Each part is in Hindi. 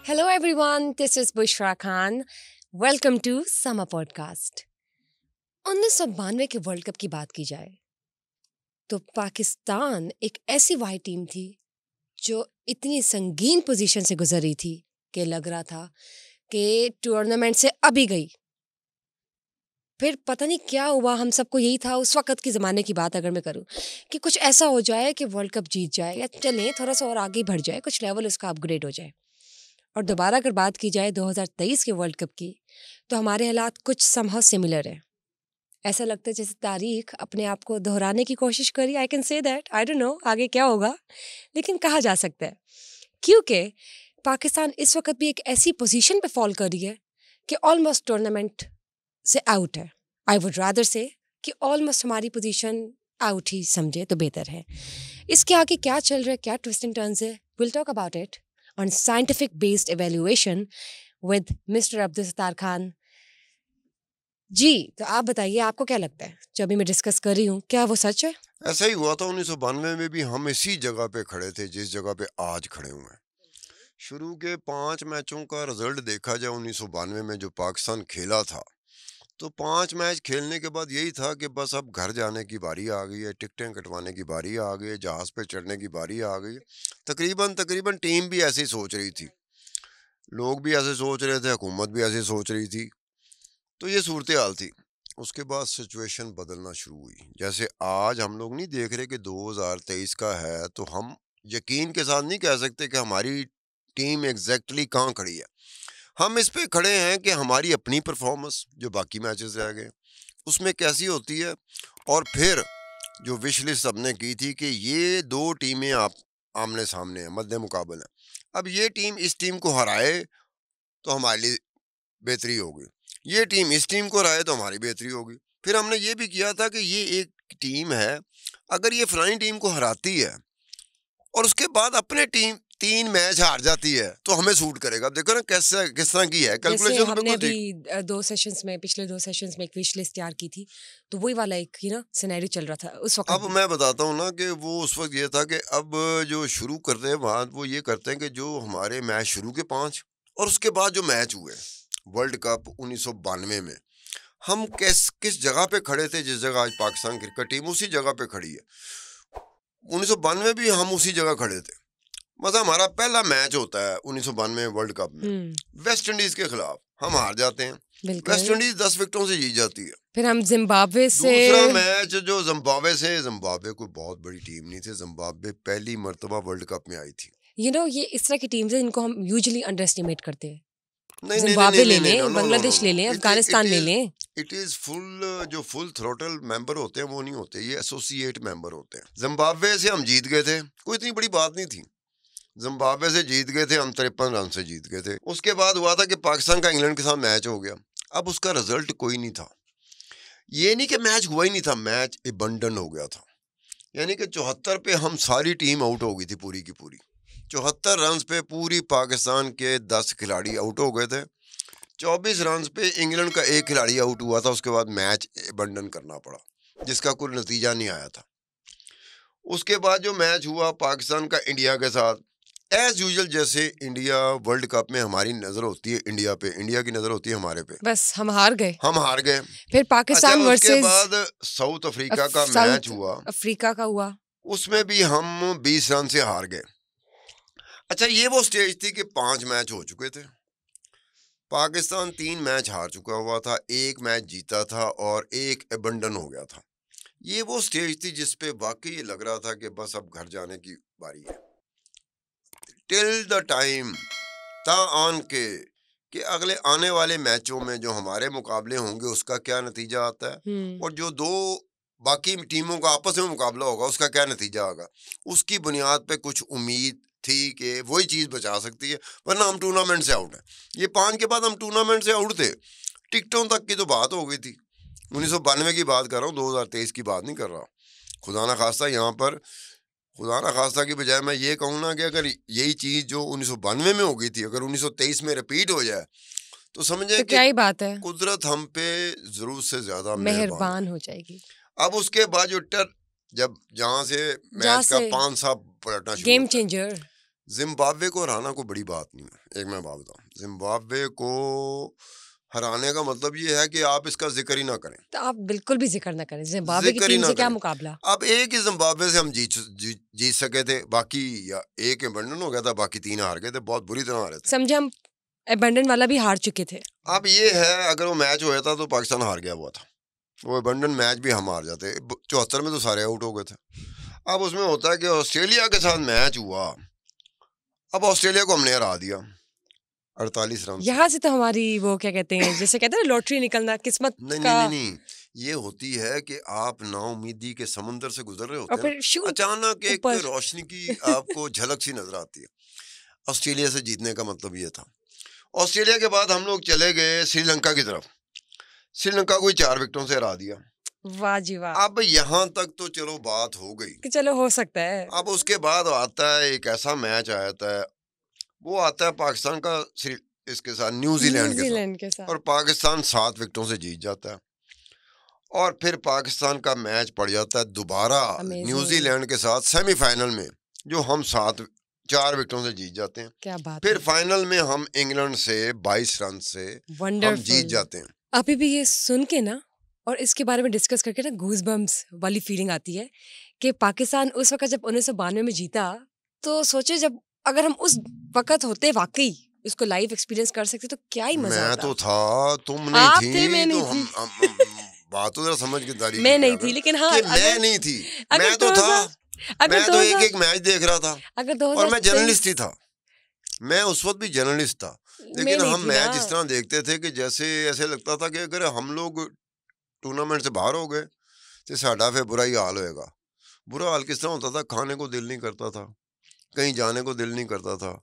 Hello everyone, this is Bushra Khan. Welcome to Summer Podcast. 1992 के वर्ल्ड कप की बात की जाए तो पाकिस्तान एक ऐसी वाइट टीम थी जो इतनी संगीन पोजीशन से गुजर रही थी कि लग रहा था कि टूर्नामेंट से अभी गई। फिर पता नहीं क्या हुआ, हम सबको यही था उस वक्त की ज़माने की बात अगर मैं करूं कि कुछ ऐसा हो जाए कि वर्ल्ड कप जीत जाए या चलें थोड़ा सा और आगे बढ़ जाए, कुछ लेवल उसका अपग्रेड हो जाए। और दोबारा अगर बात की जाए 2023 के वर्ल्ड कप की तो हमारे हालात कुछ समहाउ सिमिलर है। ऐसा लगता है जैसे तारीख अपने आप को दोहराने की कोशिश करी। I can say that, I don't know आगे क्या होगा, लेकिन कहा जा सकता है क्योंकि पाकिस्तान इस वक्त भी एक ऐसी पोजीशन पे फॉल कर रही है कि ऑलमोस्ट टूर्नामेंट से आउट है। आई वुड रादर से कि ऑलमोस्ट हमारी पोजीशन आउट ही समझे तो बेहतर है। इसके आगे क्या चल रहा है, क्या ट्विस्ट एंड टर्न्स है, will talk about it on scientific based evaluation with Mr. Abdul Sattar Khan. जी, तो आप बताइए आपको क्या लगता है जो अभी मैं डिस्कस कर रही हूँ, क्या वो सच है? ऐसा ही हुआ था 1992 में भी हम इसी जगह पे खड़े थे जिस जगह पे आज खड़े हुए हैं। शुरू के 5 मैचों का रिजल्ट देखा जाए 1992 में जो पाकिस्तान खेला था, तो 5 मैच खेलने के बाद यही था कि बस अब घर जाने की बारी आ गई है, टिकटें कटवाने की बारी आ गई है, जहाज़ पे चढ़ने की बारी आ गई है। तकरीबन तकरीबन टीम भी ऐसे ही सोच रही थी, लोग भी ऐसे सोच रहे थे, हुकूमत भी ऐसे सोच रही थी। तो ये सूरत हाल थी। उसके बाद सिचुएशन बदलना शुरू हुई। जैसे आज हम लोग नहीं देख रहे कि 2023 का है, तो हम यकीन के साथ नहीं कह सकते कि हमारी टीम एग्जैक्टली कहाँ खड़ी है। हम इस पे खड़े हैं कि हमारी अपनी परफॉर्मेंस जो बाकी मैचेस रह गए उसमें कैसी होती है, और फिर जो विश लिस्ट हमने की थी कि ये दो टीमें आप आमने सामने हैं, मद्दे मुकाबले हैं। अब ये टीम इस टीम को हराए तो हमारे लिए बेहतरी होगी, ये टीम इस टीम को हराए तो हमारी बेहतरी होगी। फिर हमने ये भी किया था कि ये एक टीम है, अगर ये फलानी टीम को हराती है और उसके बाद अपने टीम 3 मैच हार जाती है तो हमें सूट करेगा। अब देखो ना कैसे किस तरह की है जैसे कैलकुलेशन, तो हमने बिल्कुल अभी ठीक। पिछले 2 सेशंस में एक विश लिस्ट तैयार की थी, तो वही वाला एक सिनेरियो चल रहा था उस वक्त अब भी। मैं बताता हूँ ना कि वो उस वक्त ये था कि अब जो शुरू करते हैं बात वो ये करते हैं कि जो हमारे मैच शुरू के 5 और उसके बाद जो मैच हुए वर्ल्ड कप 1992 में, हम किस जगह पे खड़े थे, जिस जगह आज पाकिस्तान क्रिकेट टीम उसी जगह पे खड़ी है। 1992 भी हम उसी जगह खड़े थे। मतलब हमारा पहला मैच होता है 1992 वर्ल्ड कप में वेस्ट इंडीज के खिलाफ, हम हार जाते हैं। वेस्ट बिल्कुल। इंडीज 10 विकेटों से जीत जाती है। फिर हम जिम्बाब्वे से दूसरा मैच जो जिम्बाब्वे से, जिम्बाब्वे कोई बहुत बड़ी टीम नहीं थी, जिम्बाब्वे पहली मर्तबा वर्ल्ड कप में आई थी। ये इस तरह की टीम्स हैं जिनको हम यूजुअली अंडर एस्टिमेट करते हैं। नहीं नहीं नहीं जिम्बाब्वे नहीं ले नहीं नो लें, नो नो नो बांग्लादेश ले नो लें, इट इट अफगानिस्तान ले इज लें। इट इज फुल, जो फुल थ्रोटल मेंबर होते हैं वो नहीं होते, ये एसोसिएट मेंबर होते हैं। जिम्बाब्वे से हम जीत गए थे, कोई इतनी बड़ी बात नहीं थी। जिम्बाब्वे से जीत गए थे हम, 53 रन से जीत गए थे। उसके बाद हुआ था कि पाकिस्तान का इंग्लैंड के साथ मैच हो गया। अब उसका रिजल्ट कोई नहीं था, ये नहीं कि मैच हुआ ही नहीं था, मैच एबंडन हो गया था। यानी कि 74 पे हम सारी टीम आउट हो गई थी, पूरी की पूरी 74 रन पे पूरी पाकिस्तान के 10 खिलाड़ी आउट हो गए थे। 24 रन पे इंग्लैंड का एक खिलाड़ी आउट हुआ था। उसके बाद मैच एबंडन करना पड़ा, जिसका कोई नतीजा नहीं आया था। उसके बाद जो मैच हुआ पाकिस्तान का इंडिया के साथ, एज यूजुअल जैसे इंडिया वर्ल्ड कप में हमारी नजर होती है इंडिया पे, इंडिया की नजर होती है हमारे पे, बस हम हार गए। हम हार गए। फिर अच्छा, पाकिस्तान उसके वर्सेस बाद साउथ अफ्रीका का मैच साउथ हुआ, अफ्रीका का हुआ। उसमें भी हम 20 रन से हार गए। अच्छा, ये वो स्टेज थी कि 5 मैच हो चुके थे, पाकिस्तान 3 मैच हार चुका हुआ था, 1 मैच जीता था और 1 एबंडन हो गया था। ये वो स्टेज थी जिस पे वाकई लग रहा था कि बस अब घर जाने की बारी है। टिल द टाइम ता आन के कि अगले आने वाले मैचों में जो हमारे मुकाबले होंगे उसका क्या नतीजा आता है, और जो दो बाकी टीमों का आपस में मुकाबला होगा उसका क्या नतीजा होगा, उसकी बुनियाद पे कुछ उम्मीद थी कि वही चीज़ बचा सकती है, वरना हम टूर्नामेंट से आउट हैं। ये 5 के बाद हम टूर्नामेंट से आउट थे। टिकटों तक की तो बात हो गई थी। 1992 की बात कर रहा हूँ, 2023 की बात नहीं कर रहा। खुदा ना खास्ता यहाँ पर, खुदा ना खास्ता की बजाय मैं ये कहूँ ना कि अगर यही चीज़ जो 1992 में हो गई थी अगर 1923 में रिपीट हो जाए तो समझें तो कि क्या ही बात है, कुदरत हम पे जरूर से ज्यादा मेहरबान है। मेहरबान हो जाएगी। अब उसके बाद जो जब जहाँ से जहाँ मैच का से 5 सा पलटना शुरू गेम होता है, चेंजर। जिम्बाब्वे को हराना कोई बड़ी बात नहीं है। एक मैं बात बताऊं, जिम्बाब्वे को हराने का मतलब ये है कि आप इसका जिक्र ही ना करें, तो आप बिल्कुल भी जिक्र ना करें, जिम्बाब्वे की जिक्र ही टीम ना से क्या करें। मुकाबला। अब एक ही जिम्बाब्वे से हम जीत सके थे, बाकी या एक एबंडन हो गया था, बाकी 3 हार गए थे, बहुत बुरी तरह हारे थे। समझे, हम एबंडन वाला भी हार चुके थे। अब ये है, अगर वो मैच हुआ था तो पाकिस्तान हार गया हुआ था, वो एबंडन मैच भी हम हार जाते। 74 में तो सारे आउट हो गए थे। अब उसमें होता है कि ऑस्ट्रेलिया के साथ मैच हुआ, अब ऑस्ट्रेलिया को हमने हरा दिया 48 रन से। यहाँ से तो हमारी वो क्या कहते हैं, जैसे कहते हैं ना लॉटरी निकलना, किस्मत नहीं का। नहीं नहीं नहीं, ये होती है कि आप नाउमीदी के समुंदर से गुजर रहे और होते हैं फिर ना, शूट अचानक एक ऊपर। रोशनी की आपको झलक सी नजर आती है। ऑस्ट्रेलिया से जीतने का मतलब ये था। ऑस्ट्रेलिया के बाद हम लोग चले गए श्रीलंका की तरफ, श्रीलंका को 4 विकेटों से हरा दिया। वाह जी वाह, अब यहाँ तक तो चलो बात हो गई। कि चलो हो सकता है। अब उसके बाद आता है एक ऐसा मैच आता है, वो आता है पाकिस्तान का इसके साथ, न्यूजीलैंड के साथ, न्यूजीलैंड के साथ। और पाकिस्तान 7 विकेटों से जीत जाता है। और फिर पाकिस्तान का मैच पड़ जाता है दोबारा Amazing. न्यूजीलैंड के साथ सेमीफाइनल में, जो हम 4 विकेटों से जीत जाते हैं। क्या बात फिर है, फाइनल में हम इंग्लैंड से 22 रन से हम वंडरफुल। जीत जाते हैं। अभी भी ये सुन के ना और इसके बारे में डिस्कस करके ना गूज बम्स वाली फीलिंग आती है कि पाकिस्तान उस वक्त जब 1992 में जीता, तो सोचे जब अगर हम उस वक्त होते वाकई उसको लाइव एक्सपीरियंस कर सकते तो क्या ही मजा मैं होता। तो था, तुम नहीं आप थी, थे, मैं नहीं तो थी। बात तो जरा समझ के तारीफ मैं की नहीं क्या थी, लेकिन हाँ कि मैं अगर नहीं थी, अगर मैं तो था, अगर मैं तो एक 2000 एक मैच देख रहा था, अगर और मैं 2023 जर्नलिस्ट ही था। मैं उस वक्त भी जर्नलिस्ट था, मैं लेकिन नहीं हम थी ना। मैच इस तरह देखते थे कि जैसे ऐसे लगता था कि अगर हम लोग टूर्नामेंट से बाहर हो गए तो साडा फिर बुरा ही हाल होएगा। बुरा हाल किस तरह होता था, खाने को दिल नहीं करता था, कहीं जाने को दिल नहीं करता था,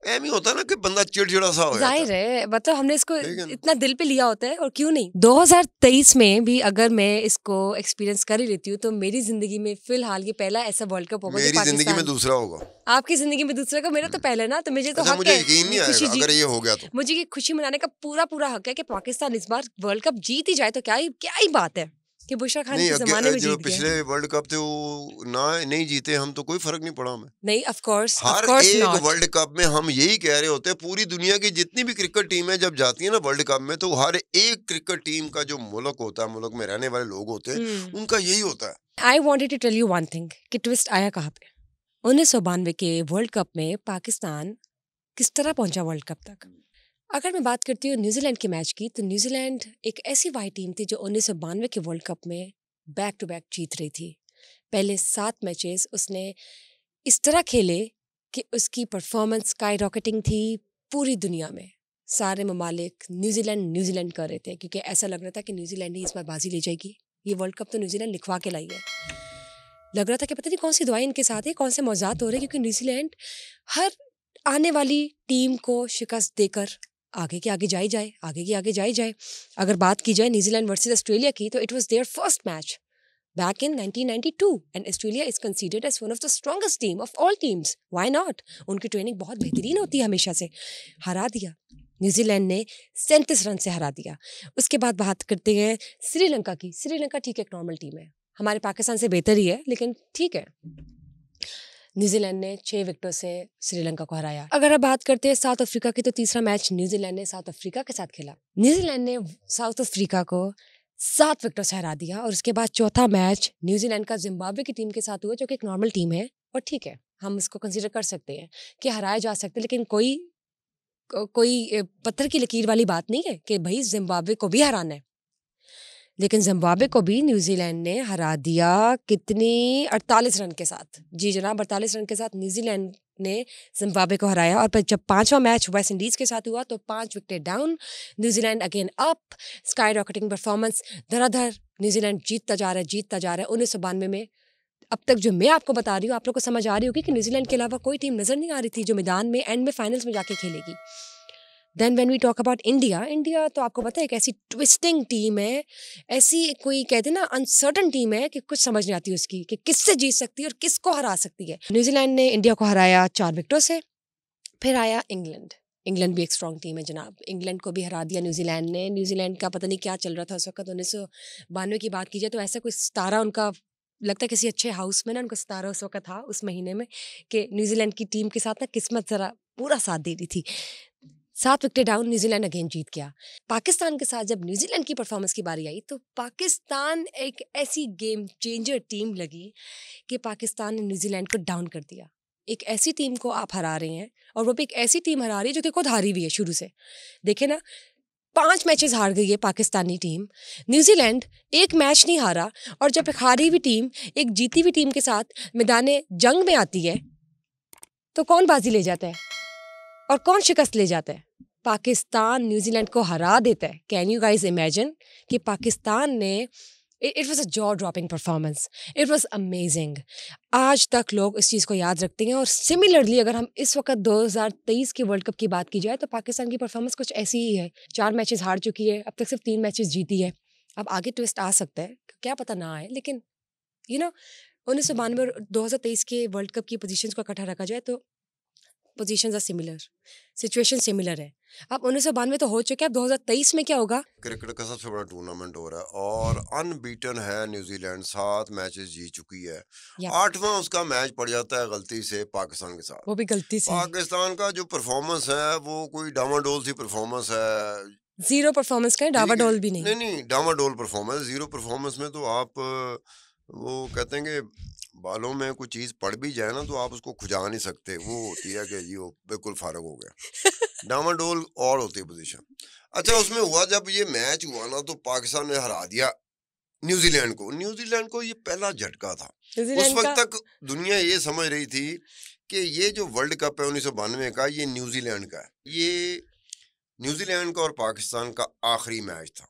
एम ही होता ना कि बंदा चिड़चिड़ा सा हो जाता जाहिर है। है, मतलब हमने इसको ठीक है ना? इतना दिल पे लिया होता है, और क्यों नहीं। 2023 में भी अगर मैं इसको एक्सपीरियंस कर ही लेती हूँ तो मेरी जिंदगी में फिलहाल ये पहला ऐसा वर्ल्ड कप होगा जो मेरी जिंदगी में पाकिस्तान। दूसरा होगा। आपकी जिंदगी में दूसरा का, मेरा तो पहला ना, तो मुझे तो अच्छा, हक मुझे है यकीन नहीं ये खुशी आएगा अगर ये हो गया तो। मुझे ये खुशी मनाने का पूरा पूरा हक है कि पाकिस्तान इस बार वर्ल्ड कप जीत ही जाए, तो क्या ही बात है कि बुशरा खान नहीं, के जमाने में जो जीत गए। पिछले वर्ल्ड कप थे वो ना नहीं जीते हम, तो कोई फर्क नहीं पड़ा हमें। नहीं, ऑफ कोर्स हर एक नॉट। वर्ल्ड कप में हम यही कह रहे होते हैं, पूरी दुनिया की जितनी भी क्रिकेट टीमें जब जाती है ना वर्ल्ड कप में, तो हर एक क्रिकेट टीम का जो मुल्क होता है, मुल्क में रहने वाले लोग होते हैं, उनका यही होता है। I wanted to tell you one thing कि ट्विस्ट आया कहाँ पे। 1992 के वर्ल्ड कप में पाकिस्तान किस तरह पहुंचा वर्ल्ड कप तक। अगर मैं बात करती हूँ न्यूजीलैंड के मैच की, तो न्यूजीलैंड एक ऐसी वाइट टीम थी जो 1992 के वर्ल्ड कप में बैक टू बैक जीत रही थी। पहले 7 मैचेस उसने इस तरह खेले कि उसकी परफॉर्मेंस स्काई रॉकेटिंग थी पूरी दुनिया में। सारे ममालिक न्यूजीलैंड कर रहे थे, क्योंकि ऐसा लग रहा था कि न्यूजीलैंड ही इस बार बाजी ले जाएगी। ये वर्ल्ड कप तो न्यूजीलैंड लिखवा के लाई है। लग रहा था कि पता नहीं कौन सी दुआएं इनके साथ है, कौन से मौजात हो रहे हैं, क्योंकि न्यूजीलैंड हर आने वाली टीम को शिकस्त देकर आगे के आगे जाई जाए, आगे के आगे जाई जाए। अगर बात की जाए न्यूजीलैंड वर्सेस ऑस्ट्रेलिया की, तो it was their first match back in 1992 and Australia is considered as one of the strongest team of all teams. Why not? उनकी ट्रेनिंग बहुत बेहतरीन होती है हमेशा से। हरा दिया न्यूजीलैंड ने, 37 रन से हरा दिया। उसके बाद बात करते हैं श्रीलंका की। श्रीलंका ठीक है, एक नॉर्मल टीम है, हमारे पाकिस्तान से बेहतर ही है, लेकिन ठीक है। न्यूजीलैंड ने 6 विकेटों से श्रीलंका को हराया। अगर अब बात करते हैं साउथ अफ्रीका की, तो तीसरा मैच न्यूजीलैंड ने साउथ अफ्रीका के साथ खेला। न्यूजीलैंड ने साउथ अफ्रीका को 7 विकेटों से हरा दिया। और उसके बाद चौथा मैच न्यूजीलैंड का जिम्बाब्वे की टीम के साथ हुआ, जो कि एक नॉर्मल टीम है, और ठीक है, हम इसको कंसीडर कर सकते हैं कि हराया जा सकते हैं, लेकिन कोई पत्थर की लकीर वाली बात नहीं है कि भाई जिम्बाब्वे को भी हराना है। लेकिन जिम्बाब्वे को भी न्यूजीलैंड ने हरा दिया, कितनी 48 रन के साथ। जी जनाब, 48 रन के साथ न्यूजीलैंड ने जिम्बाब्वे को हराया। और फिर जब 5वां मैच वेस्ट इंडीज के साथ हुआ, तो 5 wicket down, New Zealand again up, skyrocketing performance, धड़ाधड़ न्यूजीलैंड जीतता जा रहा है। 1992 में अब तक जो मैं आपको बता रही हूँ, आप लोग को समझ आ रही होगी कि न्यूजीलैंड के अलावा कोई टीम नजर नहीं आ रही थी जो मैदान में एंड में फाइनल्स में जाके खेलेगी। Then when we talk about India तो आपको पता है एक ऐसी ट्विस्टिंग टीम है, ऐसी कोई कहते हैं ना अनसर्टन टीम है कि कुछ समझ नहीं आती उसकी कि किससे जीत सकती है और किसको हरा सकती है। न्यूजीलैंड ने इंडिया को हराया 4 विकेटों से। फिर आया इंग्लैंड भी एक स्ट्रॉन्ग टीम है जनाब। इंग्लैंड को भी हरा दिया न्यूजीलैंड ने। न्यूजीलैंड का पता नहीं क्या चल रहा था उस वक्त। 1992 की बात की जाए तो ऐसा कोई सितारा उनका लगता है किसी अच्छे हाउस में ना उनका सितारा उस वक्त था उस महीने में कि न्यूजीलैंड की टीम के साथ ना किस्मत ज़रा पूरा साथ दे रही थी। 7 विकेट डाउन न्यूजीलैंड अगेन जीत गया। पाकिस्तान के साथ जब न्यूजीलैंड की परफॉर्मेंस की बारी आई तो पाकिस्तान एक ऐसी गेम चेंजर टीम लगी कि पाकिस्तान ने न्यूजीलैंड को डाउन कर दिया। एक ऐसी टीम को आप हरा रहे हैं और वो भी एक ऐसी टीम हरा रही है जो कि खुद हारी हुई है शुरू से। देखे ना 5 मैचेस हार गई है पाकिस्तानी टीम। न्यूजीलैंड एक मैच नहीं हारा और जब एक हारी हुई टीम एक जीती हुई टीम के साथ मैदान जंग में आती है तो कौन बाजी ले जाता है और कौन शिकस्त ले जाता है? पाकिस्तान न्यूजीलैंड को हरा देता है। कैन यू गाइस इमेजिन कि पाकिस्तान ने it was a jaw dropping performance, it was amazing. आज तक लोग इस चीज़ को याद रखते हैं और सिमिलरली अगर हम इस वक्त 2023 के वर्ल्ड कप की बात की जाए तो पाकिस्तान की परफॉर्मेंस कुछ ऐसी ही है। 4 मैचेस हार चुकी है, अब तक सिर्फ 3 मैचेस जीती है। अब आगे ट्विस्ट आ सकता है, क्या पता ना आए, लेकिन 1992 और 2023 के वर्ल्ड कप की पोजीशंस को इकट्ठा रखा जाए तो positions are similar, situation similar है। अब 1992 तो हो चुका है, अब 2023 में क्या होगा? क्रिकेट का सबसे बड़ा टूर्नामेंट हो रहा है और अनबीटन है न्यूजीलैंड, 7 मैचेस जीत चुकी है। या 8वां उसका मैच पड़ जाता है गलती से पाकिस्तान के साथ। वो भी गलती से पाकिस्तान का जो परफॉर्मेंस है वो कोई डामाडोल सी परफॉर्मेंस है। जीरो परफॉर्मेंस का है, ठीक है, डावाडोल भी नहीं नहीं। नहीं डामाडोल परफॉर्मेंस, जीरो परफॉर्मेंस में तो आप वो कहते हैं कि बालों में कोई चीज पड़ भी जाए ना तो आप उसको खुजा नहीं सकते, वो होती है कि जी वो बिल्कुल फारग हो गया। डामाडोल और होती है पोजीशन। अच्छा, उसमें हुआ जब ये मैच हुआ ना तो पाकिस्तान ने हरा दिया न्यूजीलैंड को। न्यूजीलैंड को ये पहला झटका था। उस न्यूजीलैंड वक्त का तक दुनिया ये समझ रही थी कि ये जो वर्ल्ड कप है 1992 का ये न्यूजीलैंड का है। ये न्यूजीलैंड का और पाकिस्तान का आखिरी मैच था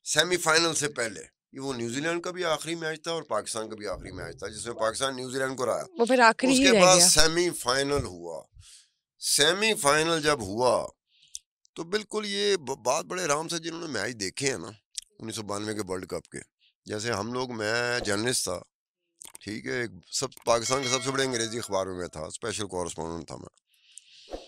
सेमीफाइनल से पहले। ये वो न्यूजीलैंड का भी आखिरी मैच था और पाकिस्तान का भी आखिरी मैच था जिसमें पाकिस्तान न्यूजीलैंड को हराया। वो फिर आखिरी ही उसके रह बाद गया। सेमीफाइनल हुआ। सेमीफाइनल जब हुआ तो बिल्कुल ये बात बड़े आराम से जिन्होंने मैच देखे हैं ना 1992 के वर्ल्ड कप के, जैसे हम लोग, मैं जर्नलिस्ट था, ठीक है, सब पाकिस्तान के सबसे बड़े अंग्रेजी अखबार में मैं था, स्पेशल कॉरेस्पॉन्डेंट था मैं।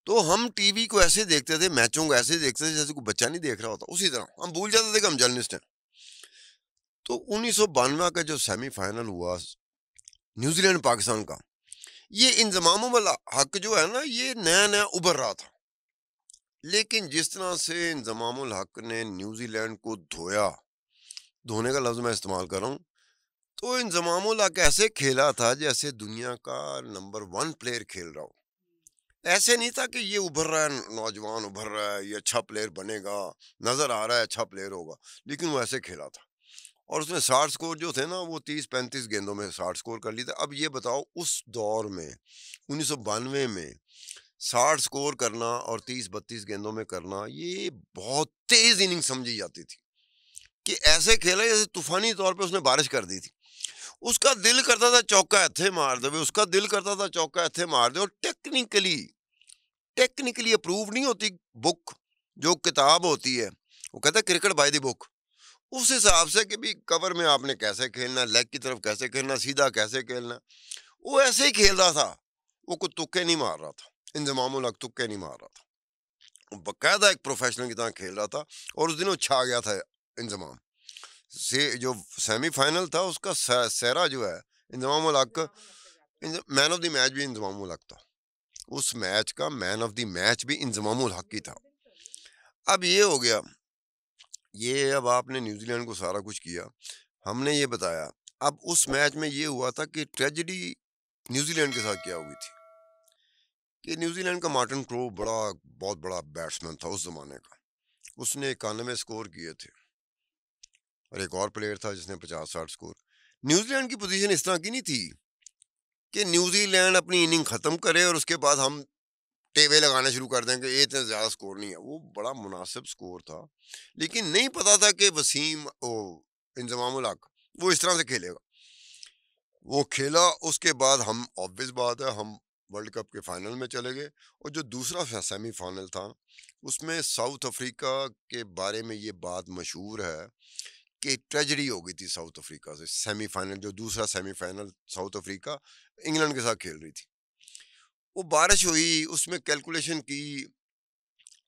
तो हम टीवी को ऐसे देखते थे, मैचों को ऐसे देखते थे जैसे कोई बच्चा नहीं देख रहा होता, उसी तरह हम भूल जाते थे कि हम जर्नलिस्ट हैं। तो 1992 का जो सेमीफाइनल हुआ न्यूजीलैंड पाकिस्तान का, ये इंजमाम वाला हक जो है ना ये नया नया उभर रहा था। लेकिन जिस तरह से इंजमामुल हक ने न्यूजीलैंड को धोया, धोने का लफ्ज मैं इस्तेमाल कर रहा हूँ, तो इंजमामुल हक ऐसे खेला था जैसे दुनिया का नंबर 1 प्लेयर खेल रहा हो। ऐसे नहीं था कि ये उभर रहा है, नौजवान उभर रहा है, ये अच्छा प्लेयर बनेगा, नजर आ रहा है अच्छा प्लेयर होगा, लेकिन वो ऐसे खेला था। और उसने 60 स्कोर जो थे ना वो 30-35 गेंदों में 60 स्कोर कर लिए थे। अब ये बताओ उस दौर में 1992 में 60 स्कोर करना और 30-32 गेंदों में करना ये बहुत तेज इनिंग समझी जाती थी कि ऐसे खेला जैसे तूफानी तौर पे उसने बारिश कर दी थी। उसका दिल करता था चौका ऐथे मार दे, उसका दिल करता था चौका ऐथे मार दे। और टेक्निकली टेक्निकली अप्रूव नहीं होती बुक, जो किताब होती है वो कहता है क्रिकेट बाय द बुक, उस हिसाब से कि भी कवर में आपने कैसे खेलना, लेग की तरफ कैसे खेलना, सीधा कैसे खेलना, वो ऐसे ही खेल रहा था। वो कोई तुक्के नहीं मार रहा था, इंजमामुल हक तुक्के नहीं मार रहा था, वो बकायदा एक प्रोफेशनल की तरह खेल रहा था। और उस दिन वो छा गया था इंजमाम से। जो सेमीफाइनल था उसका सेहरा जो है इंजमामुल हक, मैन ऑफ द मैच भी इंजमामुल हक था। उस मैच का मैन ऑफ द मैच भी इंजमामुल हक ही था। अब ये हो गया, ये अब आपने न्यूजीलैंड को सारा कुछ किया, हमने ये बताया। अब उस मैच में ये हुआ था कि ट्रेजेडी न्यूजीलैंड के साथ क्या हुई थी कि न्यूजीलैंड का मार्टिन क्रो बहुत बड़ा बैट्समैन था उस जमाने का, उसने 91 स्कोर किए थे और एक और प्लेयर था जिसने 50-60 स्कोर। न्यूजीलैंड की पोजीशन इस तरह की नहीं थी कि न्यूजीलैंड अपनी इनिंग खत्म करे और उसके बाद हम टेवे लगाना शुरू कर देंगे ये इतना ज्यादा स्कोर नहीं है। वो बड़ा मुनासिब स्कोर था, लेकिन नहीं पता था कि वसीम ओ इंजमामुल हक वो इस तरह से खेलेगा। वो खेला, उसके बाद हम ऑब्वियस बात है हम वर्ल्ड कप के फाइनल में चले गए। और जो दूसरा सेमीफाइनल था उसमें साउथ अफ्रीका के बारे में ये बात मशहूर है कि ट्रेजेडी हो गई थी साउथ अफ्रीका से। सेमीफाइनल, जो दूसरा सेमीफाइनल साउथ अफ्रीका इंग्लैंड के साथ खेल रही थी, वो बारिश हुई, उसमें कैलकुलेशन की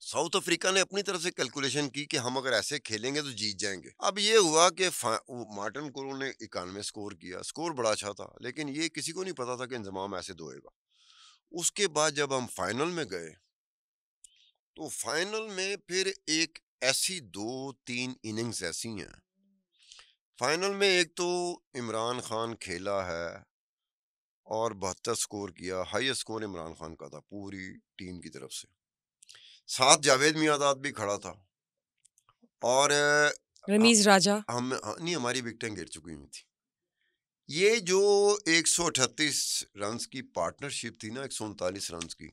साउथ अफ्रीका ने अपनी तरफ से कैलकुलेशन की कि हम अगर ऐसे खेलेंगे तो जीत जाएंगे। अब ये हुआ कि मार्टिन कोरो ने 91 स्कोर किया, स्कोर बड़ा अच्छा था, लेकिन ये किसी को नहीं पता था कि इंजमाम ऐसे धोएगा। उसके बाद जब हम फाइनल में गए तो फाइनल में फिर एक ऐसी 2-3 इनिंग्स ऐसी हैं। फाइनल में एक तो इमरान खान खेला है और 72 स्कोर किया, हाईएस्ट स्कोर इमरान खान का था पूरी टीम की तरफ से। साथ जावेद मियांदाद भी खड़ा था और रमीज राजा। नहीं, हमारी विकेटें गिर चुकी हुई थी। ये जो 138 रन्स की पार्टनरशिप थी ना, 139 रन्स की,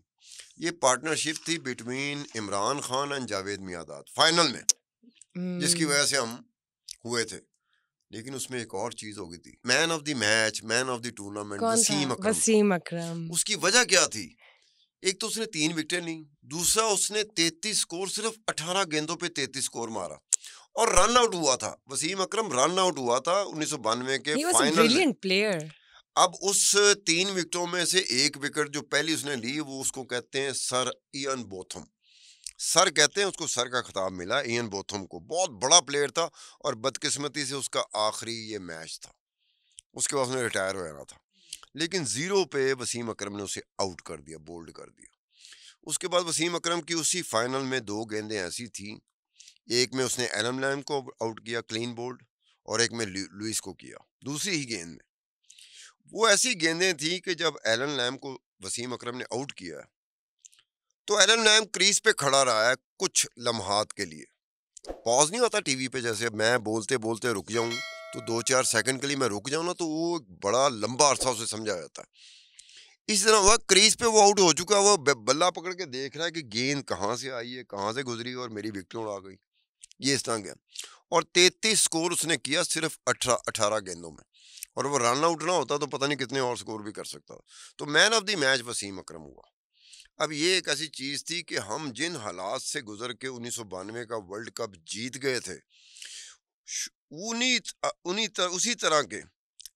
ये पार्टनरशिप थी between Imran Khan and Javed Miandad final में, जिसकी वजह से हम हुए थे। लेकिन उसमें एक और चीज हो गई थी, man of the match, man of the tournament Wasim Akram. Wasim Akram. उसकी वजह क्या थी? एक तो उसने 3 विकेटें ली, दूसरा उसने 33 स्कोर, सिर्फ 18 गेंदों पे 33 स्कोर मारा और रन आउट हुआ था। वसीम अकरम रन आउट हुआ था 1992 के फाइनल में। प्लेयर। अब उस 3 विकेटों में से एक विकेट जो पहली उसने ली, वो उसको कहते हैं सर इयन बोथम। सर कहते हैं उसको, सर का खिताब मिला इयन बोथम को। बहुत बड़ा प्लेयर था और बदकिस्मती से उसका आखिरी ये मैच था, उसके बाद उसने रिटायर हो जाना था। लेकिन 0 पे वसीम अकरम ने उसे आउट कर दिया, बोल्ड कर दिया। उसके बाद वसीम अकरम की उसी फाइनल में 2 गेंदें ऐसी थी, एक में उसने एलन लैम को आउट किया क्लीन बोल्ड, और एक में लुइस को किया दूसरी ही गेंद में। वो ऐसी गेंदें थी कि जब एलन लैम को वसीम अकरम ने आउट किया तो एलन लैम क्रीज पे खड़ा रहा है कुछ लम्हात के लिए। पॉज नहीं होता टीवी पे, जैसे मैं बोलते बोलते रुक जाऊं तो 2-4 सेकंड के लिए मैं रुक जाऊं ना, तो वो बड़ा लंबा अरसा उसे समझा जाता है। इस तरह हुआ, क्रीज पे वो आउट हो चुका, वो बल्ला पकड़ के देख रहा है कि गेंद कहाँ से आई है, कहाँ से गुजरी और मेरी विकेट उड़ा गई। ये इस तरह गया और 33 स्कोर उसने किया सिर्फ 18 गेंदों में, और वो रन आउट ना होता तो पता नहीं कितने और स्कोर भी कर सकता। तो man of the match Wasim Akram हुआ। अब ये एक ऐसी चीज थी कि हम जिन हालात से गुजर के 1992 का वर्ल्ड कप जीत गए थे, उसी तरह के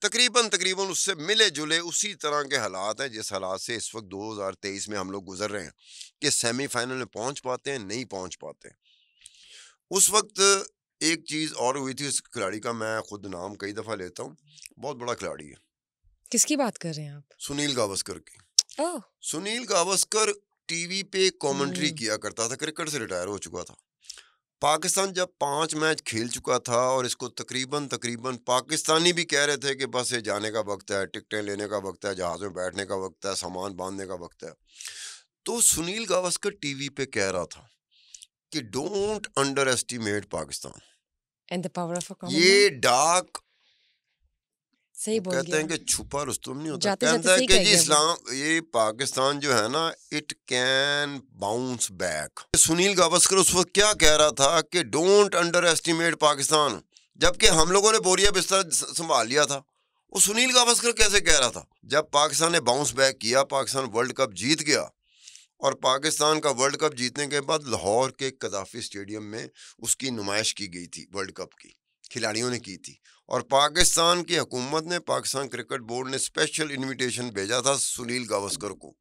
तकरीबन उससे मिले जुले उसी तरह के हालात हैं जिस हालात से इस वक्त 2023 में हम लोग गुजर रहे हैं कि सेमीफाइनल में पहुंच पाते हैं, नहीं पहुंच पाते। उस वक्त एक चीज और हुई थी, उस खिलाड़ी का मैं खुद नाम कई दफा लेता हूँ, बहुत बड़ा खिलाड़ी है। किसकी बात कर रहे हैं आप? सुनील गावस्कर की। ओह। सुनील गावस्कर टीवी पे कमेंट्री किया करता था, क्रिकेट से रिटायर हो चुका था। पाकिस्तान जब 5 मैच खेल चुका था और इसको तकरीबन पाकिस्तानी भी कह रहे थे कि बस ये जाने का वक्त है, टिकटें लेने का वक्त है, जहाज में बैठने का वक्त है, सामान बांधने का वक्त है, तो सुनील गावस्कर टीवी पे कह रहा था कि don't under estimate Pakistan and the power of a ये डाक। सही बोल कहते हैं गया। कि छुपा रुस्तम नहीं होता, जाते कहता जाते है सही कि कह जी गया वो। इस्लाम, ये पाकिस्तान जो है ना, it can bounce back. Sunil Gavaskar उस वक्त क्या कह रहा था कि डोंट अंडर एस्टिमेट पाकिस्तान, जबकि हम लोगों ने बोरिया बिस्तर संभाल लिया था। वो सुनील गावस्कर कैसे कह रहा था? जब पाकिस्तान ने बाउंस बैक किया, पाकिस्तान वर्ल्ड कप जीत गया, और पाकिस्तान का वर्ल्ड कप जीतने के बाद लाहौर के कदाफी स्टेडियम में उसकी नुमाइश की गई थी, वर्ल्ड कप की खिलाड़ियों ने की थी, और पाकिस्तान की हुकूमत ने, पाकिस्तान क्रिकेट बोर्ड ने स्पेशल इनविटेशन भेजा था सुनील गावस्कर को,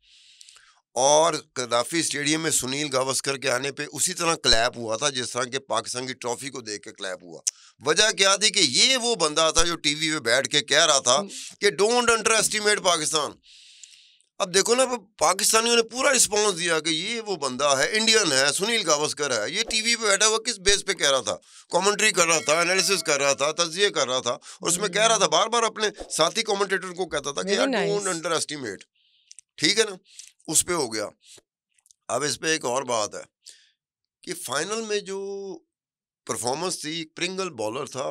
और कदाफी स्टेडियम में सुनील गावस्कर के आने पे उसी तरह क्लैप हुआ था जिस तरह के पाकिस्तान की ट्रॉफी को देख के क्लैप हुआ। वजह क्या थी कि ये वो बंदा था जो टीवी पे बैठ के कह रहा था कि डोंट अंडर एस्टिमेट पाकिस्तान। अब देखो ना, पाकिस्तानियों ने पूरा रिस्पॉन्स दिया कि ये वो बंदा है, इंडियन है, सुनील गावस्कर है। ये टीवी पे बैठा हुआ किस बेस पे कह रहा था? कमेंट्री कर रहा था, एनालिसिस कर रहा था, तज्जिए कर रहा था, और उसमें कह रहा था, बार बार अपने साथी कमेंटेटर को कहता था कि यार डोंट अंडर एस्टिमेट। ठीक है ना, उस पे हो गया। अब इस पे एक और बात है कि फाइनल में जो परफॉर्मेंस थी, प्रिंगल बॉलर था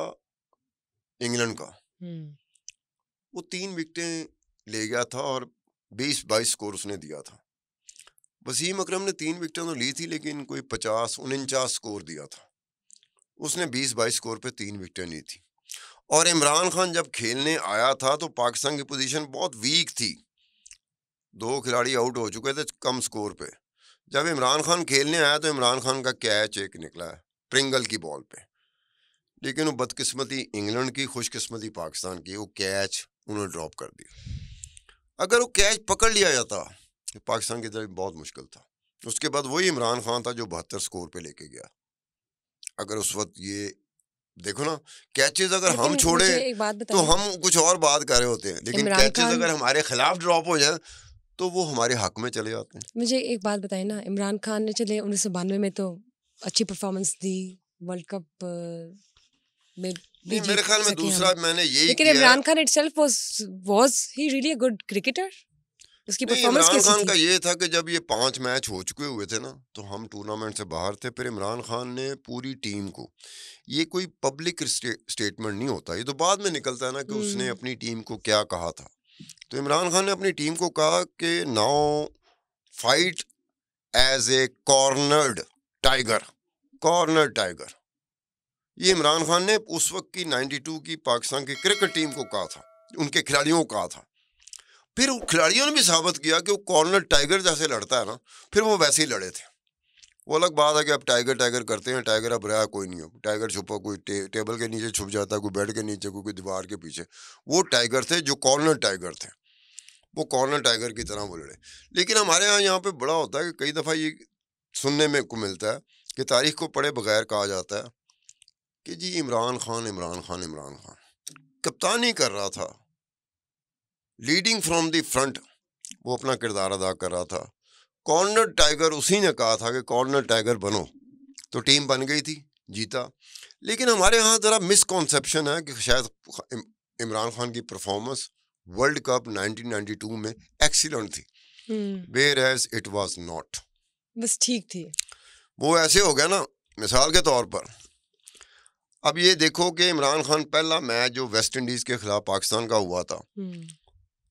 इंग्लैंड का, वो 3 विकेटें ले गया था और 20-22 स्कोर उसने दिया था। वसीम अकरम ने 3 विकेटें तो ली थी, लेकिन कोई 50-49 स्कोर दिया था। उसने 20-22 स्कोर पे 3 विकेटें ली थी। और इमरान खान जब खेलने आया था तो पाकिस्तान की पोजीशन बहुत वीक थी, 2 खिलाड़ी आउट हो चुके थे कम स्कोर पे। जब इमरान खान खेलने आया तो इमरान खान का कैच एक निकला है प्रिंगल की बॉल पे, लेकिन वो बदकिस्मती इंग्लैंड की, खुशकिस्मती पाकिस्तान की, वो कैच उन्होंने ड्रॉप कर दिया। अगर वो कैच पकड़ लिया जाता तो पाकिस्तान की तरफ बहुत मुश्किल था, उसके बाद वही इमरान खान था जो 72 स्कोर पे लेके गया। अगर उस वक्त ये देखो ना, कैचेस अगर हम लेकिन छोड़े मुझे एक बात तो बताइए, हम कुछ और बात कर रहे होते हैं, लेकिन इमरान कैचेस खान, अगर हमारे खिलाफ ड्रॉप हो जाए तो वो हमारे हक में चले जाते हैं। मुझे एक बात बताइए ना, इमरान खान ने चले 1992 में तो अच्छी परफॉर्मेंस दी, वर्ल्ड कप में भी नहीं, मेरे जीत ख्याल में सके हम, दूसरा मैंने यही लेकिन किया है। Imran Khan itself was he really a good cricketer? उसकी नहीं, परफॉर्मेंस इमरान कैसी खान थी? का ये था कि जब ये 5 मैच हो चुके हुए थे ना, तो हम टूर्नामेंट से बाहर थे। फिर इमरान खान ने पूरी टीम को, ये कोई पब्लिक स्टेटमेंट नहीं होता, ये तो बाद में निकलता है ना कि उसने हम्म। अपनी टीम को क्या कहा था। तो इमरान खान ने अपनी टीम को कहा कि now fight as a cornered tiger, corner tiger. ये इमरान खान ने उस वक्त की 92 की पाकिस्तान की क्रिकेट टीम को कहा था, उनके खिलाड़ियों को कहा था। फिर उन खिलाड़ियों ने भी साबित किया कि वो कॉर्नर टाइगर जैसे लड़ता है ना, फिर वो वैसे ही लड़े थे। वो अलग बात है कि अब टाइगर टाइगर करते हैं, टाइगर अब रहा कोई नहीं हो। टाइगर छुपा, कोई टेबल के नीचे छुप जाता है, कोई बेड के नीचे, कोई दीवार के पीछे। वो टाइगर थे जो कॉर्नर टाइगर थे, वो कॉर्नर टाइगर की तरह वो लड़े। लेकिन हमारे यहाँ पे बड़ा होता है कि कई दफ़ा ये सुनने में को मिलता है कि तारीख को पढ़े बगैर कहा जाता है कि जी इमरान खान, इमरान खान, इमरान खान कप्तानी कर रहा था, लीडिंग फ्रॉम द फ्रंट, वो अपना किरदार अदा कर रहा था। कॉर्नर टाइगर उसी ने कहा था कि कॉर्नर टाइगर बनो, तो टीम बन गई थी, जीता। लेकिन हमारे यहाँ ज़रा मिसकॉन्सेप्शन है कि शायद इमरान खान की परफॉर्मेंस वर्ल्ड कप 1992 में एक्सीलेंट थी, whereas it was not. बस ठीक थी। वो ऐसे हो गया ना, मिसाल के तौर पर अब ये देखो कि इमरान खान पहला मैच जो वेस्ट इंडीज़ के खिलाफ पाकिस्तान का हुआ था,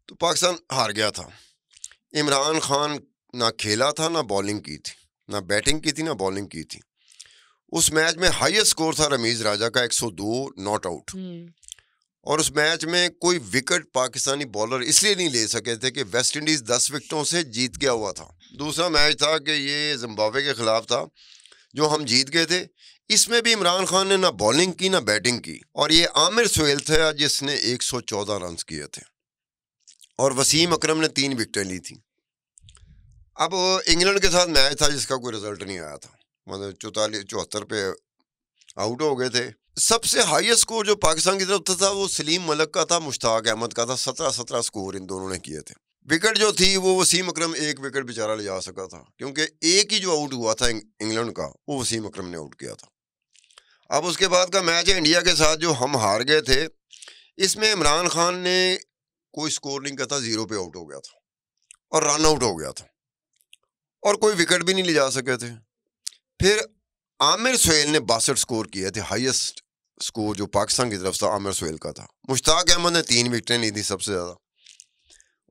तो पाकिस्तान हार गया था। इमरान खान ना खेला था, ना बॉलिंग की थी, ना बैटिंग की थी, ना बॉलिंग की थी। उस मैच में हाईएस्ट स्कोर था रमीज राजा का 102 नॉट आउट। और उस मैच में कोई विकेट पाकिस्तानी बॉलर इसलिए नहीं ले सके थे कि वेस्ट इंडीज 10 विकेटों से जीत गया हुआ था। दूसरा मैच था कि ये जिम्बाब्वे के खिलाफ था जो हम जीत गए थे। इसमें भी इमरान खान ने ना बॉलिंग की ना बैटिंग की, और ये आमिर सुहेल था जिसने 114 रन किए थे, और वसीम अकरम ने 3 विकेटें ली थी। अब इंग्लैंड के साथ मैच था जिसका कोई रिजल्ट नहीं आया था, मतलब 74 पे आउट हो गए थे। सबसे हाईएस्ट स्कोर जो पाकिस्तान की तरफ था वो सलीम मलिक का था, मुश्ताक अहमद का था। 17 स्कोर इन दोनों ने किए थे। विकेट जो थी वो वसीम अकरम एक विकेट बेचारा ले जा सका था, क्योंकि एक ही जो आउट हुआ था इंग्लैंड का वो वसीम अकरम ने आउट किया था। अब उसके बाद का मैच है इंडिया के साथ जो हम हार गए थे। इसमें इमरान खान ने कोई स्कोर नहीं किया था, 0 पे आउट हो गया था और रन आउट हो गया था, और कोई विकेट भी नहीं ले जा सके थे। फिर आमिर सुहेल ने 62 स्कोर किए थे, हाईएस्ट स्कोर जो पाकिस्तान की तरफ था आमिर सुहेल का था। मुश्ताक अहमद ने 3 विकेटें ली थी सबसे ज़्यादा।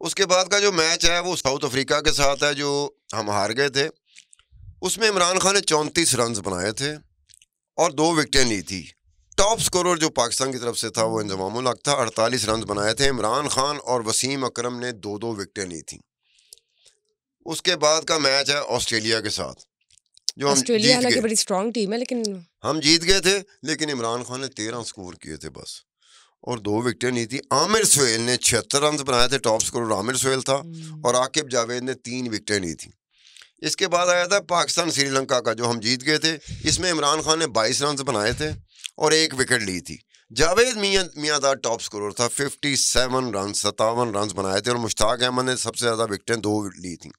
उसके बाद का जो मैच है वो साउथ अफ्रीका के साथ है जो हम हार गए थे। उसमें इमरान खान ने 34 रन बनाए थे और 2 विकेटें ली थी। टॉप स्कोरर जो पाकिस्तान की तरफ से था वो इंजमामुल हक था, 48 रन बनाए थे। इमरान खान और वसीम अकरम ने 2-2 विकेटें ली थी। उसके बाद का मैच है ऑस्ट्रेलिया के साथ जो हम ऑस्ट्रेलिया जीत हालांकि गए। बड़ी स्ट्रांग टीम है, लेकिन हम जीत गए थे, लेकिन इमरान खान ने 13 स्कोर किए थे बस, और 2 विकेटें ली थी। आमिर सुहेल ने 76 रन बनाए थे, टॉप स्कोरर आमिर सुहेल था, और आकिब जावेद ने 3 विकेटें ली थी। इसके बाद आया था पाकिस्तान श्रीलंका का जो हम जीत गए थे। इसमें इमरान खान ने 22 रन बनाए थे और 1 विकेट ली थी। जावेद मियांदाद टॉप स्कोरर था, 57 रन बनाए थे, और मुश्ताक अहमद ने सबसे ज़्यादा विकेटें 2 ली थी।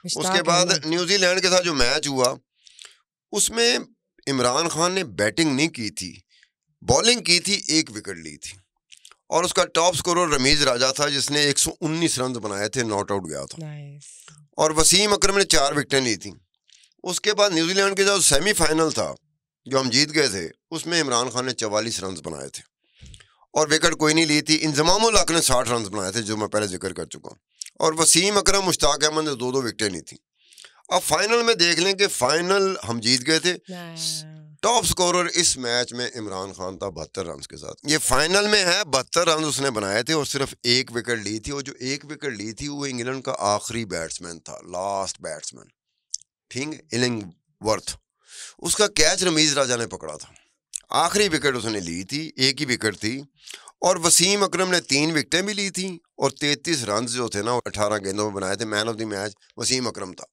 उसके मुश्ताक बाद अहमद, न्यूजीलैंड के साथ जो मैच हुआ उसमें इमरान खान ने बैटिंग नहीं की थी, बॉलिंग की थी, 1 विकेट ली थी, और उसका टॉप स्कोरर रमीज राजा था जिसने 119 रन बनाए थे, नॉट आउट गया था। नाइस। और वसीम अकरम ने 4 विकेटें ली थी। उसके बाद न्यूजीलैंड के जो सेमीफाइनल था जो हम जीत गए थे उसमें इमरान खान ने 44 रन बनाए थे और विकेट कोई नहीं ली थी। इंजमामुल हक ने 60 रन बनाए थे जो मैं पहले जिक्र कर चुका हूँ, और वसीम अकरम मुश्ताक अहमद ने 2-2 विकेटें ली थी। अब फाइनल में देख लें कि फाइनल हम जीत गए थे। टॉप स्कोरर इस मैच में इमरान खान था 72 रन के साथ। ये फाइनल में है, 72 रन उसने बनाए थे और सिर्फ 1 विकेट ली थी, और जो 1 विकेट ली थी वो इंग्लैंड का आखिरी बैट्समैन था, लास्ट बैट्समैन, ठीक, इलिंगवर्थ। उसका कैच रमीज राजा ने पकड़ा था, आखिरी विकेट उसने ली थी, 1 ही विकेट थी। और वसीम अकरम ने 3 विकेटें भी ली थी और 33 रन जो थे ना 18 गेंदों में बनाए थे। Man of the match Wasim Akram था।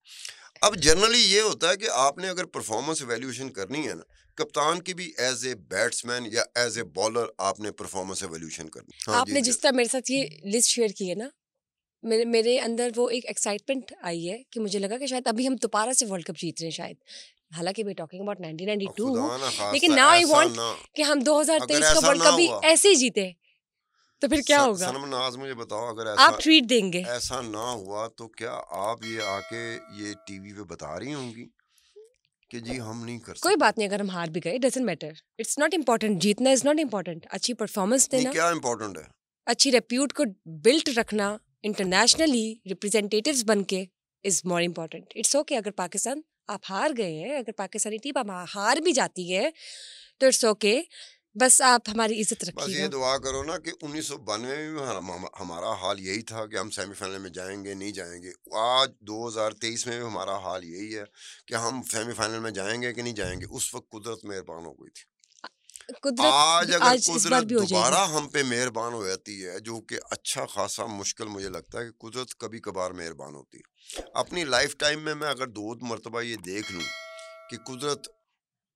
अब जनरली ये होता है कि आपने अगर परफॉर्मेंस एवेल्यूएशन करनी है ना, कप्तान की भी एज ए बैट्समैन या एज ए बॉलर आपने परफॉर्मेंस एवेल्यूएशन करनी। हाँ जी आपने जी। जिस तरह मेरे साथ ये लिस्ट शेयर की है ना, मेरे मेरे अंदर वो एक एक्साइटमेंट आई है कि मुझे लगा कि शायद अभी हम दोबारा से वर्ल्ड कप जीत रहे हैं शायद। हालांकि वी टॉकिंग अबाउट अब 1992, खुदा ना लेकिन खास्ता नाउ आई ऐसा वांट ना, कि हम अगर 2023 का ऐसा वर्ल्ड ना कप भी हुआ, ऐसे ही जीते, तो फिर क्या होगा? सनम नाज मुझे बताओ, अगर आप ऐसा ट्रीट देंगे? ऐसा ना हुआ तो क्या आप ये आके ये टीवी पे बता रही होंगी कि जी हम नहीं कर कोई सके? बात नहीं, अगर हम हार भी गए doesn't matter, it's not important, जीतना इज नॉट इम्पोर्टेंट। अच्छी परफॉर्मेंस नहीं, देना, क्या इम्पोर्टेंट है? अच्छी रेप्यूट को बिल्ट रखना, इंटरनेशनली रिप्रेजेंटेटिव्स बन के is more important. It's okay अगर पाकिस्तान आप हार गए हैं, अगर पाकिस्तानी टीम अब हार भी जाती है तो इट्स ओके, बस आप हमारी इज्जत बस ये रखिएगा। दुआ करो ना कि 1992 में भी हमारा हाल यही था कि हम सेमीफाइनल में जाएंगे नहीं जाएंगे। आज 2023 में भी हमारा हाल यही है कि हम सेमीफाइनल में जाएंगे कि नहीं जाएंगे। उस वक्त कुदरत मेहरबान हो गई थी। कुदरत आज अगर आज इस बार कुदरत भी हो जाएगी। दोबारा हम पे मेहरबान हो जाती है, जो कि अच्छा खासा मुश्किल मुझे लगता है कि कुदरत कभी कभार मेहरबान होती है। अपनी लाइफ टाइम में मैं अगर 2 मरतबा ये देख लूँ कि कुदरत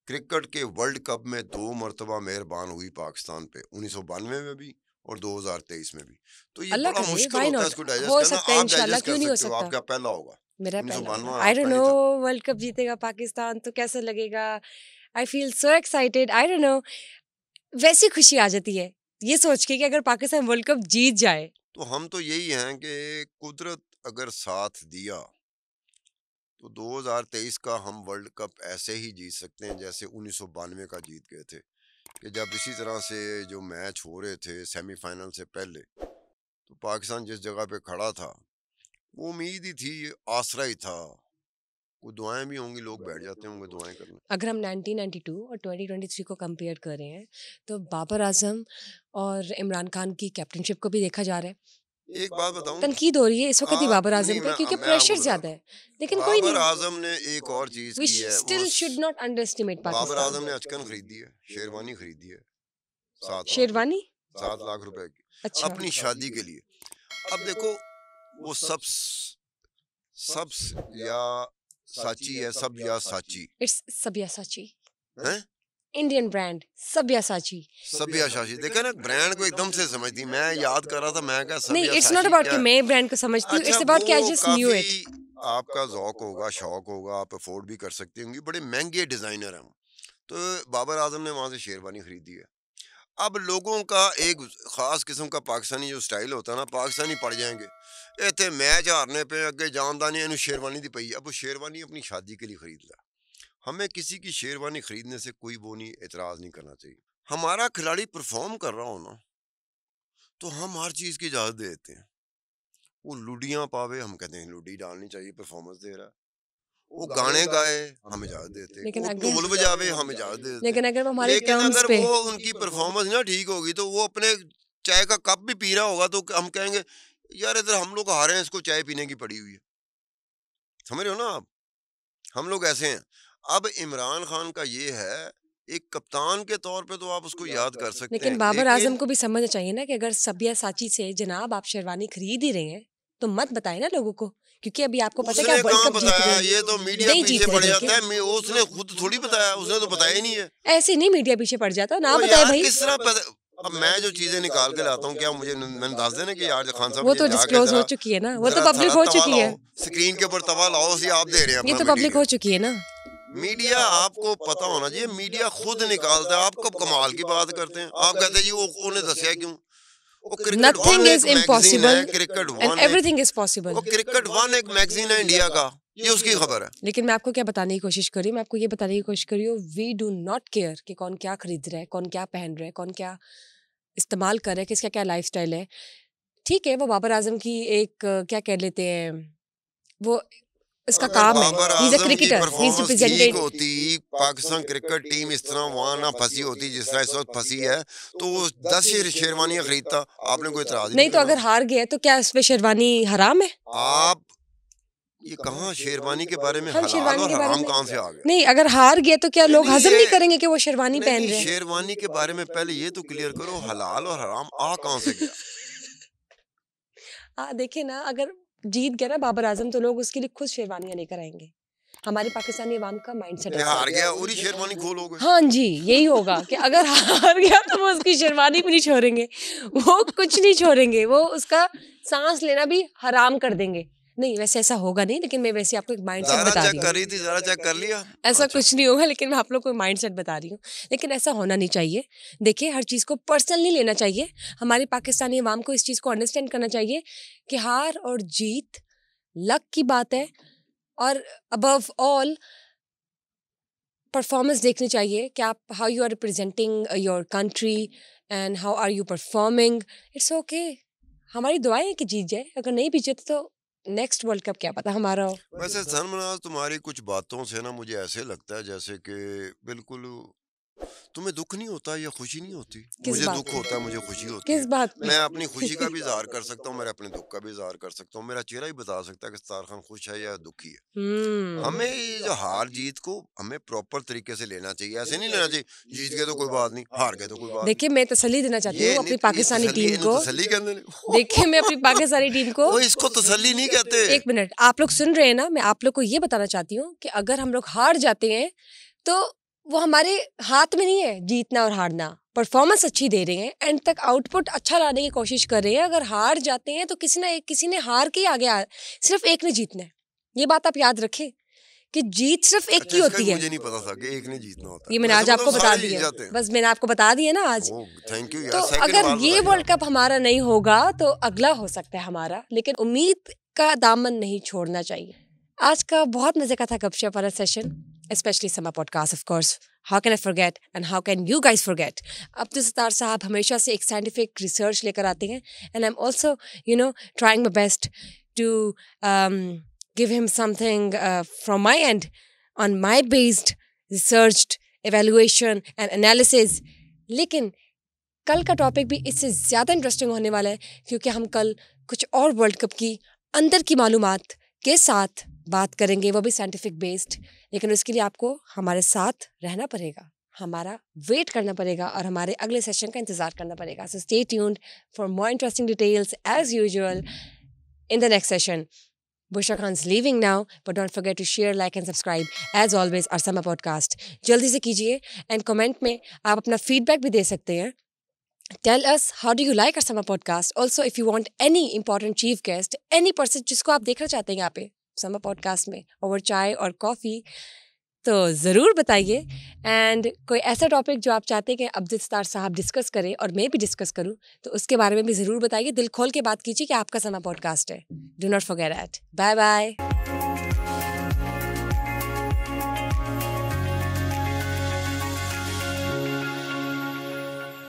क्रिकेट के वर्ल्ड कप में 2 मरतबा मेहरबान हुई पाकिस्तान पे, 1992 में भी और 2023 में भी, तो ये अल्लाह बड़ा करे, मुश्किल व्हाई होता है नॉट, इसको डाइजेस्ट हो करना। सकता है आप इंशाल्लाह, डाइजेस्ट क्यों कर नहीं हो सकते हो, सकता। आपका पहला होगा, मेरा पहला होगा, 1992 आई डोंट आपका नो नहीं था। वर्ल्ड कप जीतेगा पाकिस्तान तो कैसा लगेगा। I feel so excited, I don't know, वैसी खुशी आ जाती है ये सोच के कि अगर पाकिस्तान वर्ल्ड कप जीत जाए। तो हम तो यही हैं कि कुदरत अगर साथ दिया तो 2023 का हम वर्ल्ड कप ऐसे ही जीत सकते हैं जैसे 1992 का जीत गए थे, कि जब इसी तरह से जो मैच हो रहे थे सेमीफाइनल से पहले, तो पाकिस्तान जिस जगह पे खड़ा था वो उम्मीद ही थी, आसरा ही था। वो दुआएं भी होंगी, लोग बैठ जाते होंगे दुआएं करने। अगर हम 1992 और 2023 को कंपेयर कर रहे हैं तो बाबर आजम और इमरान खान की कैप्टनशिप को भी देखा जा रहा है। एक बात बताऊं, तनकीद हो रही है इस वक्त ही आप बाबर नहीं, आजम पे क्योंकि मैं आपको प्रेशर ज्यादा बताता है, लेकिन हूँ, कोई बाबर नहीं, आजम ने एक और चीज वी की है। वो still should not underestimate Babar Pakistan. Azam ने अचकन खरीदी है, शेरवानी खरीदी है, 7 लाख रुपए, शेरवानी, 7 लाख रुपए की, अच्छा, अपनी शादी के लिए। अब देखो, वो सब या साची है, सब या साची इट्स सब्यासाची, है, इंडियन ब्रांड सब्यासाची। सब्या शाशी। देखा ना, ब्रांड को एकदम से समझती। मैं याद कर रहा था, मैं क्या नहीं, सब्या इट्स नॉट शाशी अबाउट क्या कि है? मैं ब्रांड को समझती हूँ, अच्छा, इट्स अबाउट कि आई वो जस्ट न्यू काफी इट। आपका ज़ौक होगा, शौक होगा, आप अफोर्ड भी कर सकती होंगी, बड़े महंगे डिजाइनर हैं वो। तो बाबर आजम ने वहां से शेरवानी खरीदी है। अब लोगों का एक खास किस्म का पाकिस्तानी जो स्टाइल होता है ना, पाकिस्तानी पड़ जाएंगे इतने मैच हारने पे अगे जानदानी इन्हें शेरवानी दी पई। अब वो शेरवानी अपनी शादी के लिए खरीद लिया। हमें किसी की शेरवानी खरीदने से कोई वो नहीं, एतराज नहीं करना चाहिए। हमारा खिलाड़ी परफॉर्म कर रहा हो ना, तो हम हर चीज की इजाजत दे देते हैं। वो लुडियां पावे, हम कहते हैं लुडी डालनी चाहिए, परफॉर्मेंस दे रहा है। वो गाने गाए, हम इजाजत देते हैं। लेकिन वो अगर ढोल बजावे, हम इजाजत दे देते हैं। लेकिन अगर वो हमारे लेकिन टर्म्स अगर पे, वो उनकी परफॉर्मेंस ना ठीक होगी, तो वो अपने चाय का कप भी पी रहा होगा, तो हम कहेंगे यार इधर हम लोग हारे हैं, इसको चाय पीने की पड़ी हुई है। समझ रहे हो ना आप? हम लोग ऐसे हैं। अब इमरान खान का ये है, एक कप्तान के तौर पे तो आप उसको याद कर सकते लेकिन हैं, बाबर आजम लेकिन को भी समझना चाहिए ना कि अगर सब्यासाची से जनाब आप शेरवानी खरीद ही रहे हैं तो मत बताए ना लोगों को, क्योंकि अभी आपको पता है कि उसने आप वर्ल्ड कहाँ कप जीत रहे बताया? हैं। ये तो मीडिया नहीं पीछे जीत रहे पड़ बल्कि, जाता है। उसने खुद थोड़ी बताया, उसने तो बताया ही नहीं है। ऐसे नहीं मीडिया पीछे पड़ जाता, ना ओ बताए यार, भाई। किस तरह पता? अब मैं जो चीजें निकाल के लाता हूँ, क्या मुझे मैंने दास देना कि यार खान साहब वो ये तो जाके डिस्क्लोज हो जरा चुकी है ना, वो तो जरा पब्लिक थोड़ा हो तवा चुकी है, लाओ, स्क्रीन के ऊपर तवा लाओ, उसी आप दे रहे हैं ये अपना तो पब्लिक हो मटेरियल। चुकी है ना। मीडिया आपको पता होना चाहिए, मीडिया खुद निकालता है। आप कब कमाल की बात करते हैं? आप कहते हैं जी वो उन्हें दसिया क्यों? वो क्रिकेट वन नथिंग इज एक मैगजीन है, इम्पॉसिबल क्रिकेट एंड वन एक, एवरीथिंग इज पॉसिबल। वो क्रिकेट वन एक मैगजीन है इंडिया का, ये उसकी खबर है। लेकिन मैं आपको क्या बताने की कोशिश कर रही हूँ, मैं आपको ये बताने की कोशिश कर रही हूँ, वी डू नॉट केयर कि कौन क्या खरीद रहा है, कौन क्या पहन रहा है, कौन क्या इस्तेमाल कर रहा है, किसका क्या लाइफस्टाइल है। ठीक है, वो बाबर आजम की एक क्या कह लेते हैं, वो इसका अगर काम है, बाबर ही इज अ आजम की क्रिकेटर, ही इज परफॉर्मेंस ठीक रिप्रेजेंटेड। होती, पाकिस्तान क्रिकेट टीम इस तरह वहां ना फंसी होती जिस तरह इस वक्त फंसी है, तो वो 10 शेरवानियां खरीदता, आपने कोई इतराज ही नहीं नहीं तो करना अगर था। हार गया तो क्या इस पे शेरवानी हराम है? आप ये कहाँ शेरवानी के बारे में हम हलाल शेरवानी और के बारे हराम में कहाँ से आ गया? नहीं, अगर हार गया तो क्या नहीं लोग नहीं हजम ये नहीं करेंगे कि वो शेरवानी नहीं पहन नहीं रहे हैं? शेरवानी के बारे में पहले ये तो क्लियर करो, हलाल और हराम आ कहाँ से गया? हाँ देखिए ना, अगर जीत गया ना बाबर आजम तो लोग उसके लिए खुद शेरवानियां लेकर आएंगे। हमारे पाकिस्तानी अवाम का माइंडसेट ये ऐसा हार है। गया और ही शेरवानी खोलोगे। हाँ जी, यही होगा कि अगर हार गया तो वो उसकी शेरवानी भी नहीं छोड़ेंगे, वो कुछ नहीं छोड़ेंगे, वो उसका सांस लेना भी हराम कर देंगे। नहीं, वैसे ऐसा होगा नहीं, लेकिन मैं वैसे आपको एक माइंडसेट ज़रा बता चेक रही कर हूँ। रही थी, ज़रा चेक कर लिया। ऐसा अच्छा। कुछ नहीं होगा, लेकिन मैं आप लोग को माइंडसेट बता रही हूँ। लेकिन ऐसा होना नहीं चाहिए। देखिए, हर चीज़ को पर्सनल नहीं लेना चाहिए। हमारी पाकिस्तानी अवाम को इस चीज़ को अंडरस्टैंड करना चाहिए कि हार और जीत लक की बात है, और अबव ऑल परफॉर्मेंस देखनी चाहिए कि आप how you are representing your country and how are you performing. It's okay, हमारी दुआएं हैं कि जीत जाए, अगर नहीं भी जीते तो नेक्स्ट वर्ल्ड कप क्या पता हमारा हो। वैसे सरमनाज, तुम्हारी कुछ बातों से ना मुझे ऐसे लगता है जैसे कि बिल्कुल तुम्हें दुख नहीं होता या खुशी नहीं होती। किस मुझे बात दुख में? होता है, मुझे खुशी होती किस है। बात में? मैं अपनी खुशी का भी इजहार कर सकता हूँ, मेरे अपने दुख का भी इजहार कर सकता हूँ। मेरा चेहरा ही बता सकता है कि सत्तार खान खुश है या दुखी है। हमें ये जो हार जीत को हमें प्रॉपर तरीके से लेना चाहिए। ऐसे नहीं लेना चाहिए जीत गए तो कोई बात नहीं, हार गए तो कोई बात देखिए, मैं तसल्ली देना चाहती नहीं। हूँ अपनी पाकिस्तानी टीम ये को। तसल्ली कहते हैं। देखिए, मैं अपनी पाकिस्तानी टीम को, ओ, इसको तसल्ली नहीं कहते। एक मिनट, आप लोग सुन रहे हैं ना, मैं आप लोग को ये बताना चाहती हूँ कि अगर हम लोग हार जाते हैं तो वो हमारे हाथ में नहीं है जीतना और हारना। परफॉर्मेंस अच्छी दे रहे हैं, एंड तक आउटपुट अच्छा लाने की कोशिश कर रहे हैं। अगर हार जाते हैं तो किसी ने हार के ही आगे सिर्फ एक ने जीतना है। ये बात आप याद रखें कि जीत सिर्फ एक की इसका होती भी है। मुझे नहीं पता था कि एक ने जीतना होता ये है। मैंने वैसे आज मतलब आपको बता सारे जीत दिया, जाते हैं। बस मैंने आपको बता दिया ना आज। ओह, थैंक यू तो यार, सेकंड अगर बार ये बता वर्ल्ड दिया। कप हमारा नहीं होगा तो अगला हो सकता है हमारा, लेकिन उम्मीद का दामन नहीं छोड़ना चाहिए। आज का बहुत मजे का था गपशप वाला session, specially Sama podcast of course. How can I forget and how can you guys forget. Abdul Sattar sahab हमेशा से एक साइंटिफिक रिसर्च लेकर आते हैं, and I am also trying my best to give him something from my end on my based researched evaluation and analysis। लेकिन कल का टॉपिक भी इससे ज़्यादा इंटरेस्टिंग होने वाला है, क्योंकि हम कल कुछ और वर्ल्ड कप की अंदर की मालूमात के साथ बात करेंगे, वो भी साइंटिफिक बेस्ड। लेकिन उसके लिए आपको हमारे साथ रहना पड़ेगा, हमारा वेट करना पड़ेगा और हमारे अगले सेशन का इंतज़ार करना पड़ेगा। So stay tuned for more interesting details as usual in the next session. Bushra Khan's leaving now, but don't forget to share, like and subscribe. As always, our Sama podcast. जल्दी से कीजिए, and comment में आप अपना feedback भी दे सकते हैं. Tell us how do you like our Sama podcast. Also, if you want any important chief guest, any person जिसको आप देखना चाहते हैं यहाँ पे Sama podcast में over चाय और कॉफ़ी, तो ज़रूर बताइए। एंड कोई ऐसा टॉपिक जो आप चाहते हैं कि अब्दुल सत्तार साहब डिस्कस करें और मैं भी डिस्कस करूं, तो उसके बारे में भी ज़रूर बताइए। दिल खोल के बात कीजिए कि आपका समा पॉडकास्ट है। Do not forget that. Bye bye.